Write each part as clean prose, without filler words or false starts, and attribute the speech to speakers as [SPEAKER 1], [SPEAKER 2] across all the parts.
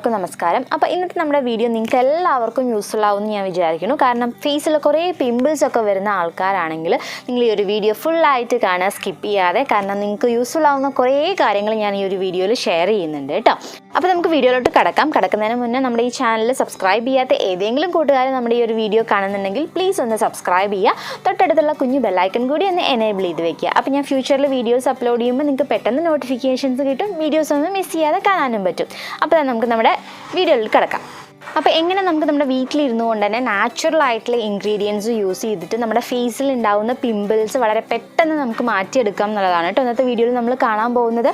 [SPEAKER 1] എല്ലാവർക്കും നമസ്കാരം. അപ്പോൾ ഇന്നത്തെ നമ്മുടെ വീഡിയോ നിങ്ങൾക്ക് എല്ലാവർക്കും യൂസ്ഫുൾ ആവുമെന്ന് ഞാൻ വിചാരിക്കുന്നു. കാരണം ഫേസിൽ കുറേ പിമ്പിൾസ് ഒക്കെ വരുന്ന ആൾക്കാരാണെങ്കിൽ നിങ്ങൾ ഈ ഒരു വീഡിയോ ഫുള്ളായിട്ട് കാണാൻ സ്കിപ്പ് ചെയ്യാതെ, കാരണം നിങ്ങൾക്ക് യൂസ്ഫുൾ ആവുന്ന കുറേ കാര്യങ്ങൾ ഞാൻ ഈ ഒരു വീഡിയോയിൽ ഷെയർ ചെയ്യുന്നുണ്ട് കേട്ടോ. അപ്പോൾ നമുക്ക് വീഡിയോയിലോട്ട് കടക്കുന്നതിന് മുന്നേ നമ്മുടെ ഈ ചാനൽ സബ്സ്ക്രൈബ് ചെയ്യാത്ത ഏതെങ്കിലും കൂട്ടുകാർ നമ്മുടെ ഈ ഒരു വീഡിയോ കാണുന്നുണ്ടെങ്കിൽ പ്ലീസ് ഒന്ന് സബ്സ്ക്രൈബ് ചെയ്യുക. തൊട്ടടുത്തുള്ള കുഞ്ഞു ബെല്ലൈക്കൺ കൂടി ഒന്ന് എനേബിൾ ചെയ്ത് വെക്കുക. അപ്പോൾ ഞാൻ ഫ്യൂച്ചറിൽ വീഡിയോസ് അപ്ലോഡ് ചെയ്യുമ്പോൾ നിങ്ങൾക്ക് പെട്ടെന്ന് നോട്ടിഫിക്കേഷൻസ് കിട്ടും, വീഡിയോസ് ഒന്നും മിസ് ചെയ്യാതെ കാണാനും പറ്റും. അപ്പോൾ നമുക്ക് നമ്മുടെ വീഡിയോയിൽ കിടക്കാം. അപ്പോൾ എങ്ങനെ നമുക്ക് നമ്മുടെ വീട്ടിലിരുന്നു കൊണ്ട് തന്നെ നാച്ചുറൽ ആയിട്ടുള്ള ഇൻഗ്രീഡിയൻസ് യൂസ് ചെയ്തിട്ട് നമ്മുടെ ഫേസിൽ ഉണ്ടാകുന്ന പിമ്പിൾസ് വളരെ പെട്ടെന്ന് നമുക്ക് മാറ്റിയെടുക്കാം എന്നുള്ളതാണ് കേട്ടോ ഇന്നത്തെ വീഡിയോയിൽ നമ്മൾ കാണാൻ പോകുന്നത്.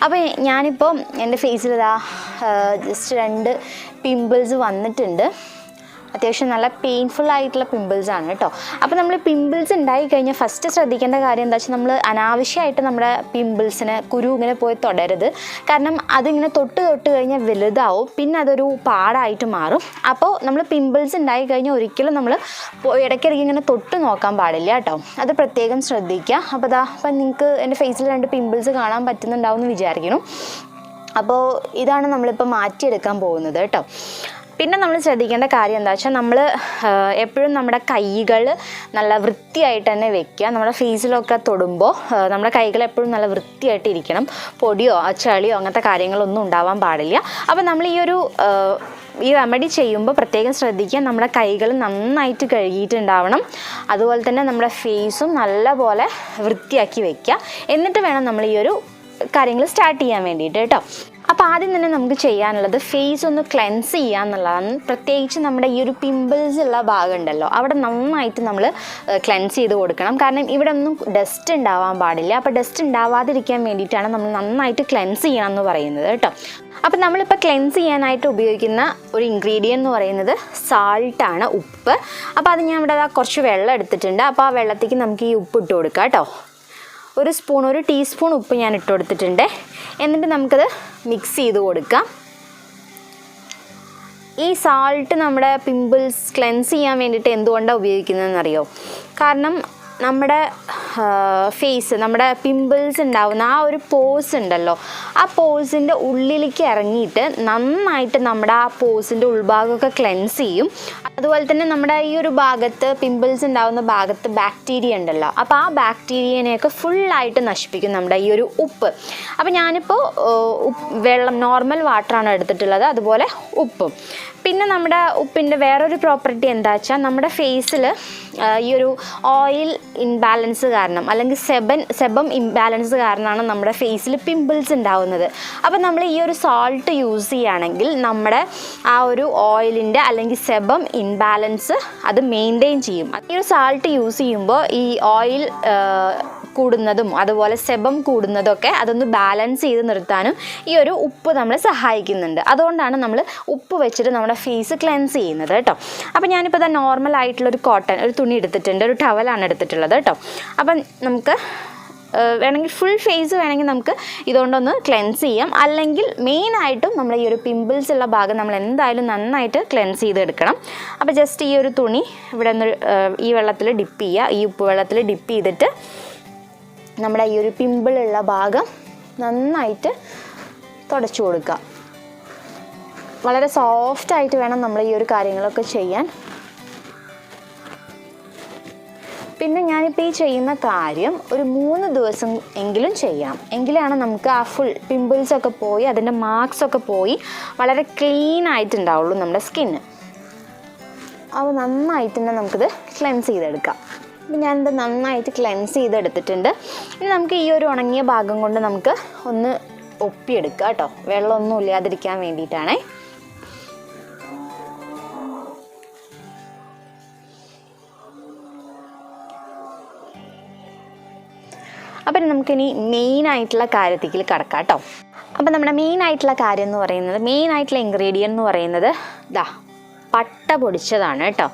[SPEAKER 1] അപ്പോൾ ഞാനിപ്പോൾ എൻ്റെ ഫേസിൽ ജസ്റ്റ് 2 പിമ്പിൾസ് വന്നിട്ടുണ്ട്. അത്യാവശ്യം നല്ല പെയിൻഫുൾ ആയിട്ടുള്ള പിമ്പിൾസ് ആണ് കേട്ടോ. അപ്പോൾ നമ്മൾ പിമ്പിൾസ് ഉണ്ടായി കഴിഞ്ഞാൽ ഫസ്റ്റ് ശ്രദ്ധിക്കേണ്ട കാര്യം എന്താ വെച്ചാൽ നമ്മൾ അനാവശ്യമായിട്ട് നമ്മുടെ പിമ്പിൾസിന് കുരു ഇങ്ങനെ പോയി തൊടരുത്. കാരണം അതിങ്ങനെ തൊട്ട് കഴിഞ്ഞാൽ വലുതാവും, പിന്നെ അതൊരു പാടായിട്ട് മാറും. അപ്പോൾ നമ്മൾ പിമ്പിൾസ് ഉണ്ടായി കഴിഞ്ഞാൽ ഒരിക്കലും നമ്മൾ ഇടയ്ക്കിടയ്ക്ക് ഇങ്ങനെ തൊട്ട് നോക്കാൻ പാടില്ല കേട്ടോ, അത് പ്രത്യേകം ശ്രദ്ധിക്കുക. അപ്പോൾ അപ്പം നിങ്ങൾക്ക് എൻ്റെ ഫേസിൽ 2 പിമ്പിൾസ് കാണാൻ പറ്റുന്നുണ്ടാവും എന്ന് വിചാരിക്കണം. അപ്പോൾ ഇതാണ് നമ്മളിപ്പോൾ മാറ്റിയെടുക്കാൻ പോകുന്നത് കേട്ടോ. പിന്നെ നമ്മൾ ശ്രദ്ധിക്കേണ്ട കാര്യം എന്താ വെച്ചാൽ നമ്മൾ എപ്പോഴും നമ്മുടെ കൈകൾ നല്ല വൃത്തിയായിട്ട് തന്നെ വെക്കുക. നമ്മുടെ ഫേസിലൊക്കെ തൊടുമ്പോൾ നമ്മുടെ കൈകൾ എപ്പോഴും നല്ല വൃത്തിയായിട്ട് ഇരിക്കണം. പൊടിയോ ചളിയോ അങ്ങനത്തെ കാര്യങ്ങളൊന്നും ഉണ്ടാവാൻ പാടില്ല. അപ്പോൾ നമ്മൾ ഈ റെമഡി ചെയ്യുമ്പോൾ പ്രത്യേകം ശ്രദ്ധിക്കുക, നമ്മുടെ കൈകൾ നന്നായിട്ട് കഴുകിയിട്ടുണ്ടാവണം. അതുപോലെ തന്നെ നമ്മുടെ ഫേസും നല്ലപോലെ വൃത്തിയാക്കി വെക്കുക. എന്നിട്ട് വേണം നമ്മൾ ഈ ഒരു കാര്യങ്ങൾ സ്റ്റാർട്ട് ചെയ്യാൻ വേണ്ടിയിട്ട് കേട്ടോ. അപ്പോൾ ആദ്യം തന്നെ നമുക്ക് ചെയ്യാനുള്ളത് ഫേസ് ഒന്ന് ക്ലെൻസ് ചെയ്യുക എന്നുള്ളതാണ്. പ്രത്യേകിച്ച് നമ്മുടെ ഈ ഒരു പിമ്പിൾസ് ഉള്ള ഭാഗം ഉണ്ടല്ലോ, അവിടെ നന്നായിട്ട് നമ്മൾ ക്ലെൻസ് ചെയ്ത് കൊടുക്കണം. കാരണം ഇവിടെ ഒന്നും ഡസ്റ്റ് ഉണ്ടാവാൻ പാടില്ല. അപ്പോൾ ഡസ്റ്റ് ഉണ്ടാവാതിരിക്കാൻ വേണ്ടിയിട്ടാണ് നമ്മൾ നന്നായിട്ട് ക്ലെൻസ് ചെയ്യണം എന്ന് പറയുന്നത് കേട്ടോ. അപ്പോൾ നമ്മളിപ്പോൾ ക്ലെൻസ് ചെയ്യാനായിട്ട് ഉപയോഗിക്കുന്ന ഒരു ഇൻഗ്രീഡിയൻ്റ് എന്ന് പറയുന്നത് സാൾട്ടാണ്, ഉപ്പ്. അപ്പോൾ അത് ഞാൻ ഇവിടെ കുറച്ച് വെള്ളം എടുത്തിട്ടുണ്ട്. അപ്പോൾ ആ വെള്ളത്തേക്ക് നമുക്ക് ഈ ഉപ്പ് ഇട്ട് കൊടുക്കാം കേട്ടോ. ഒരു ടീസ്പൂൺ ഉപ്പ് ഞാൻ ഇട്ട് കൊടുത്തിട്ടുണ്ട്. എന്നിട്ട് നമുക്കത് മിക്സ് ചെയ്ത് കൊടുക്കാം. ഈ സാൾട്ട് നമ്മുടെ പിമ്പിൾസ് ക്ലെൻസ് ചെയ്യാൻ വേണ്ടിയിട്ട് എന്തുകൊണ്ടാണ് ഉപയോഗിക്കുന്നതെന്നറിയോ? കാരണം നമ്മുടെ ഫേസ്, നമ്മുടെ പിമ്പിൾസ് ഉണ്ടാവുന്ന ആ ഒരു പോസ് ഉണ്ടല്ലോ, ആ പോസിൻ്റെ ഉള്ളിലേക്ക് ഇറങ്ങിയിട്ട് നന്നായിട്ട് നമ്മുടെ ആ പോസിൻ്റെ ഉൾഭാഗമൊക്കെ ക്ലെൻസ് ചെയ്യും. അതുപോലെ തന്നെ നമ്മുടെ ഈ ഒരു ഭാഗത്ത് പിമ്പിൾസ് ഉണ്ടാകുന്ന ഭാഗത്ത് ബാക്ടീരിയ ഉണ്ടല്ലോ, അപ്പോൾ ആ ബാക്ടീരിയനെയൊക്കെ ഫുള്ളായിട്ട് നശിപ്പിക്കും നമ്മുടെ ഈ ഒരു ഉപ്പ്. അപ്പോൾ ഞാനിപ്പോൾ വെള്ളം നോർമൽ വാട്ടറാണ് എടുത്തിട്ടുള്ളത്, അതുപോലെ ഉപ്പും. പിന്നെ നമ്മുടെ ഉപ്പിൻ്റെ വേറൊരു പ്രോപ്പർട്ടി എന്താ വെച്ചാൽ നമ്മുടെ ഫേസിൽ ഈ ഒരു ഓയിൽ ഇംബാലൻസ് കാരണം അല്ലെങ്കിൽ സെബം ഇംബാലൻസ് കാരണമാണ് നമ്മുടെ ഫേസിൽ പിമ്പിൾസ് ഉണ്ടാവുന്നത്. അപ്പോൾ നമ്മൾ ഈ ഒരു സാൾട്ട് യൂസ് ചെയ്യുകയാണെങ്കിൽ നമ്മുടെ ആ ഒരു ഓയിലിൻ്റെ അല്ലെങ്കിൽ സെബം ഇംബാലൻസ് അത് മെയിൻറ്റെയിൻ ചെയ്യും. ഈ ഒരു സാൾട്ട് യൂസ് ചെയ്യുമ്പോൾ ഈ ഓയിൽ കൂടുന്നതും അതുപോലെ സെബം കൂടുന്നതൊക്കെ അതൊന്ന് ബാലൻസ് ചെയ്ത് നിർത്താനും ഈ ഒരു ഉപ്പ് നമ്മളെ സഹായിക്കുന്നുണ്ട്. അതുകൊണ്ടാണ് നമ്മൾ ഉപ്പ് വെച്ചിട്ട് നമ്മുടെ ഫേസ് ക്ലെൻസ് ചെയ്യുന്നത് കേട്ടോ. അപ്പോൾ ഞാനിപ്പോൾ ഇതാ നോർമൽ ആയിട്ടുള്ളൊരു ഒരു തുണി എടുത്തിട്ടുണ്ട്, ഒരു ടവലാണ് എടുത്തിട്ടുള്ളത് കേട്ടോ. അപ്പം നമുക്ക് വേണമെങ്കിൽ ഫുൾ ഫേസ് വേണമെങ്കിൽ നമുക്ക് ഇതുകൊണ്ടൊന്ന് ക്ലെൻസ് ചെയ്യാം. അല്ലെങ്കിൽ മെയിനായിട്ടും നമ്മൾ ഈ ഒരു പിമ്പിൾസ് ഉള്ള ഭാഗം നമ്മൾ എന്തായാലും നന്നായിട്ട് ക്ലെൻസ് ചെയ്തെടുക്കണം. അപ്പോൾ ജസ്റ്റ് ഈ ഒരു തുണി ഇവിടെ നിന്ന് ഈ വെള്ളത്തിൽ ഡിപ്പ് ചെയ്യുക. ഈ ഉപ്പ് വെള്ളത്തിൽ ഡിപ്പ് ചെയ്തിട്ട് നമ്മുടെ ഈ ഒരു പിമ്പിളുള്ള ഭാഗം നന്നായിട്ട് തുടച്ചു കൊടുക്കുക. വളരെ സോഫ്റ്റായിട്ട് വേണം നമ്മൾ ഈ ഒരു കാര്യങ്ങളൊക്കെ ചെയ്യാൻ. പിന്നെ ഞാനിപ്പോൾ ഈ ചെയ്യുന്ന കാര്യം ഒരു 3 ദിവസം എങ്കിലും ചെയ്യണം. എങ്കിലാണ് നമുക്ക് ആ ഫുൾ പിമ്പിൾസൊക്കെ പോയി അതിൻ്റെ മാർക്സൊക്കെ പോയി വളരെ ക്ലീൻ ആയിട്ടുണ്ടാവുള്ളൂ നമ്മുടെ സ്കിന്ന്. അപ്പോൾ നന്നായിട്ട് തന്നെ നമുക്കിത് ക്ലെൻസ് ചെയ്തെടുക്കാം. അപ്പോൾ ഞാനിത് നന്നായിട്ട് ക്ലെൻസ് ചെയ്തെടുത്തിട്ടുണ്ട്. ഇനി നമുക്ക് ഈ ഒരു ഉണങ്ങിയ ഭാഗം കൊണ്ട് നമുക്ക് ഒന്ന് ഒപ്പിയെടുക്കുക കേട്ടോ, വെള്ളമൊന്നും ഇല്ലാതിരിക്കാൻ വേണ്ടിയിട്ടാണേ. അപ്പം നമുക്കിനി മെയിനായിട്ടുള്ള കാര്യത്തേക്ക് കിടക്കാം കേട്ടോ. അപ്പം നമ്മുടെ മെയിനായിട്ടുള്ള കാര്യം എന്ന് പറയുന്നത്, മെയിനായിട്ടുള്ള ഇൻഗ്രീഡിയൻ്റ് എന്ന് പറയുന്നത് പട്ട പൊടിച്ചതാണ് കേട്ടോ.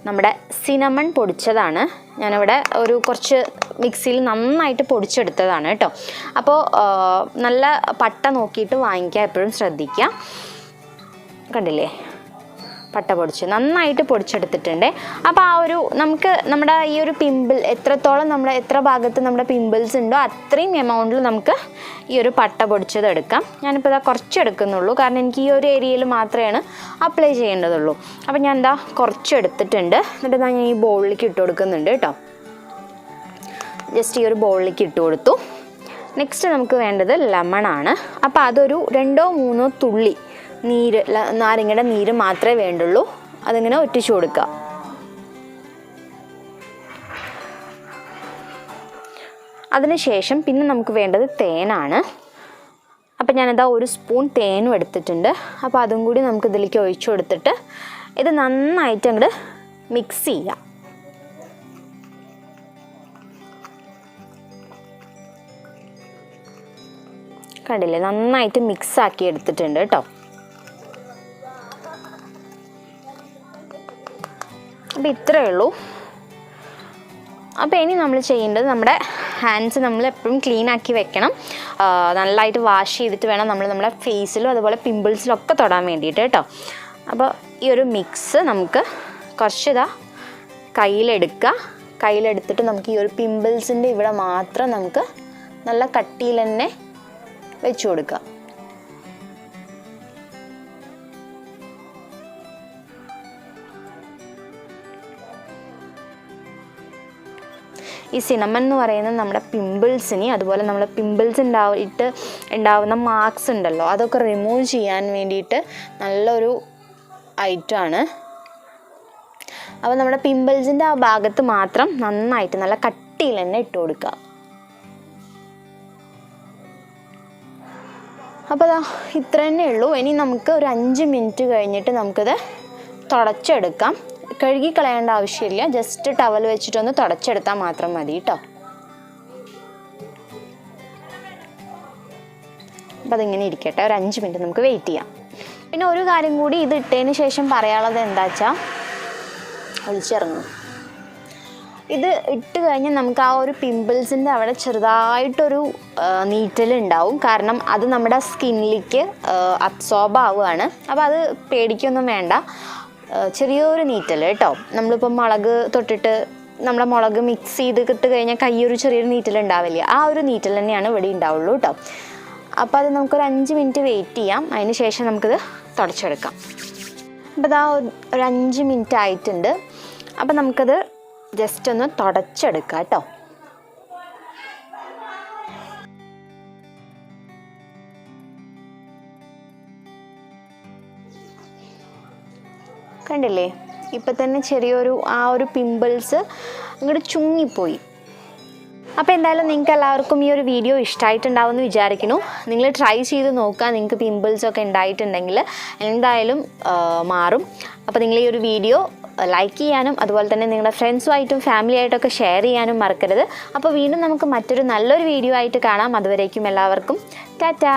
[SPEAKER 1] നമ്മുടെ സിനമൺ പൊടിച്ചതാണ്. ഞാനിവിടെ കുറച്ച് മിക്സിയിൽ നന്നായിട്ട് പൊടിച്ചെടുത്തതാണ് കേട്ടോ. അപ്പോൾ നല്ല പട്ട നോക്കിയിട്ട് വാങ്ങിക്കാൻ എപ്പോഴും ശ്രദ്ധിക്കുക. കണ്ടില്ലേ, പട്ട പൊടിച്ച് നന്നായിട്ട് പൊടിച്ചെടുത്തിട്ടുണ്ട്. അപ്പോൾ ആ ഒരു നമുക്ക് നമ്മുടെ ഈ ഒരു പിമ്പിൾ എത്രത്തോളം നമ്മുടെ എത്ര ഭാഗത്ത് നമ്മുടെ പിമ്പിൾസ് ഉണ്ടോ അത്രയും എമൗണ്ടിൽ നമുക്ക് ഈ ഒരു പട്ട പൊടിച്ചത് എടുക്കാം. ഞാനിപ്പോൾ ഇതാ കുറച്ച് എടുക്കുന്നുള്ളൂ, കാരണം എനിക്ക് ഈ ഒരു ഏരിയയിൽ മാത്രമേ അപ്ലൈ ചെയ്യേണ്ടതുള്ളൂ. അപ്പോൾ ഞാൻ എന്താ കുറച്ച് എടുത്തിട്ടുണ്ട്. എന്നിട്ട് ഞാൻ ഈ ബൗളിലേക്ക് ഇട്ട് കൊടുക്കുന്നുണ്ട് കേട്ടോ. ജസ്റ്റ് ഈ ഒരു ബൗളിലേക്ക് ഇട്ട് കൊടുത്തു. നെക്സ്റ്റ് നമുക്ക് വേണ്ടത് ലെമണാണ്. അപ്പോൾ അതൊരു 2-3 തുള്ളി നീര്, നാരങ്ങയുടെ നീര് മാത്രമേ വേണ്ടുള്ളൂ. അതിങ്ങനെ ഒറ്റിച്ചു കൊടുക്കുക. അതിനുശേഷം പിന്നെ നമുക്ക് വേണ്ടത് തേനാണ്. അപ്പോൾ ഞാനിതാ 1 സ്പൂൺ തേനും എടുത്തിട്ടുണ്ട്. അപ്പോൾ അതും കൂടി നമുക്ക് ഇതിലേക്ക് ഒഴിച്ചു കൊടുത്തിട്ട് ഇത് നന്നായിട്ട് അങ്ങോട്ട് മിക്സ് ചെയ്യാം. കണ്ടില്ലേ, നന്നായിട്ട് മിക്സ് ആക്കി എടുത്തിട്ടുണ്ട് കേട്ടോ. അപ്പോൾ ഇത്രയേ ഉള്ളൂ. അപ്പോൾ ഇനി നമ്മൾ ചെയ്യേണ്ടത് നമ്മുടെ ഹാൻഡ്സ് നമ്മൾ എപ്പോഴും ക്ലീൻ ആക്കി വെക്കണം. നല്ലതായിട്ട് വാഷ് ചെയ്തിട്ട് വേണം നമ്മൾ നമ്മുടെ ഫേസിലും അതുപോലെ പിമ്പിൾസിലൊക്കെ തൊടാൻ വേണ്ടിയിട്ട് കേട്ടോ. അപ്പോൾ ഈ ഒരു മിക്സ് നമുക്ക് കുറച്ച് കയ്യിലെടുക്കുക. കയ്യിലെടുത്തിട്ട് നമുക്ക് ഈ ഒരു പിമ്പിൾസിൻ്റെ ഇവിടെ മാത്രം നമുക്ക് നല്ല കട്ടിയിൽ തന്നെ വെച്ച് കൊടുക്കുക. ഈ സിനമൺ എന്ന് പറയുന്നത് നമ്മുടെ പിമ്പിൾസിനെ അതുപോലെ നമ്മുടെ പിമ്പിൾസ് ഉണ്ടാവുന്ന മാർക്സ് ഉണ്ടല്ലോ അതൊക്കെ റിമൂവ് ചെയ്യാൻ വേണ്ടിയിട്ട് നല്ലൊരു ഐറ്റമാണ്. അപ്പോൾ നമ്മുടെ പിമ്പിൾസിൻ്റെ ആ ഭാഗത്ത് മാത്രം നന്നായിട്ട് നല്ല കട്ടിയിൽ തന്നെ ഇട്ട് കൊടുക്കുക. അപ്പോൾ ഇത്ര തന്നെ ഉള്ളൂ. ഇനി നമുക്ക് ഒരു 5 മിനിറ്റ് കഴിഞ്ഞിട്ട് നമുക്കിത് തുടച്ചെടുക്കാം. കഴുകി കളയേണ്ട ആവശ്യമില്ല, ജസ്റ്റ് ടവൽ വെച്ചിട്ടൊന്ന് തുടച്ചെടുത്താൽ മാത്രം മതി കേട്ടോ. അപ്പോൾ അതിങ്ങനെ ഇരിക്കട്ടെ, ഒരു 5 മിനിറ്റ് നമുക്ക് വെയിറ്റ് ചെയ്യാം. പിന്നെ ഒരു കാര്യം കൂടി ഇത് ഇട്ടതിന് ശേഷം പറയാനുള്ളത് എന്താ വെച്ചാൽ ഒളിച്ചിറങ്ങും. ഇത് ഇട്ട് കഴിഞ്ഞാൽ നമുക്ക് ആ ഒരു പിമ്പിൾസിൻ്റെ അവിടെ ചെറുതായിട്ടൊരു നീറ്റലുണ്ടാവും. കാരണം അത് നമ്മുടെ സ്കിന്നിലേക്ക് അബ്സോർബ് ആവുകയാണ്. അപ്പോൾ അത് പേടിക്കൊന്നും വേണ്ട, ചെറിയൊരു നീറ്റൽ കേട്ടോ. നമ്മളിപ്പോൾ മുളക് തൊട്ടിട്ട് നമ്മുടെ മുളക് മിക്സ് ചെയ്തിട്ട് കഴിഞ്ഞാൽ കയ്യൊരു ചെറിയൊരു നീറ്റൽ ഉണ്ടാവില്ല, ആ ഒരു നീറ്റൽ തന്നെയാണ് ഇവിടെ ഉണ്ടാവുള്ളൂ കേട്ടോ. അപ്പോൾ അത് നമുക്കൊരു 5 മിനിറ്റ് വെയിറ്റ് ചെയ്യാം. അതിന് ശേഷം നമുക്കിത് തുടച്ചെടുക്കാം. അപ്പോൾ ഇതാ ഒരു 5 മിനിറ്റ് ആയിട്ടുണ്ട്. അപ്പോൾ നമുക്കത് ജസ്റ്റ് ഒന്ന് തുടച്ചെടുക്കാം കേട്ടോ. കണ്ടില്ലേ, ഇപ്പം തന്നെ ചെറിയൊരു ആ ഒരു പിമ്പിൾസ് ഇങ്ങോട്ട് ചുങ്ങിപ്പോയി. അപ്പോൾ എന്തായാലും നിങ്ങൾക്ക് എല്ലാവർക്കും ഈ ഒരു വീഡിയോ ഇഷ്ടമായിട്ടുണ്ടാവുമെന്ന് വിചാരിക്കുന്നു. നിങ്ങൾ ട്രൈ ചെയ്ത് നോക്കുക. നിങ്ങൾക്ക് പിമ്പിൾസൊക്കെ ഉണ്ടായിട്ടുണ്ടെങ്കിൽ എന്തായാലും മാറും. അപ്പോൾ നിങ്ങൾ ഈ ഒരു വീഡിയോ ലൈക്ക് ചെയ്യാനും അതുപോലെ തന്നെ നിങ്ങളുടെ ഫ്രണ്ട്സുമായിട്ടും ഫാമിലിയായിട്ടൊക്കെ ഷെയർ ചെയ്യാനും മറക്കരുത്. അപ്പോൾ വീണ്ടും നമുക്ക് മറ്റൊരു നല്ലൊരു വീഡിയോ ആയിട്ട് കാണാം. അതുവരേക്കും എല്ലാവർക്കും ടാറ്റാ.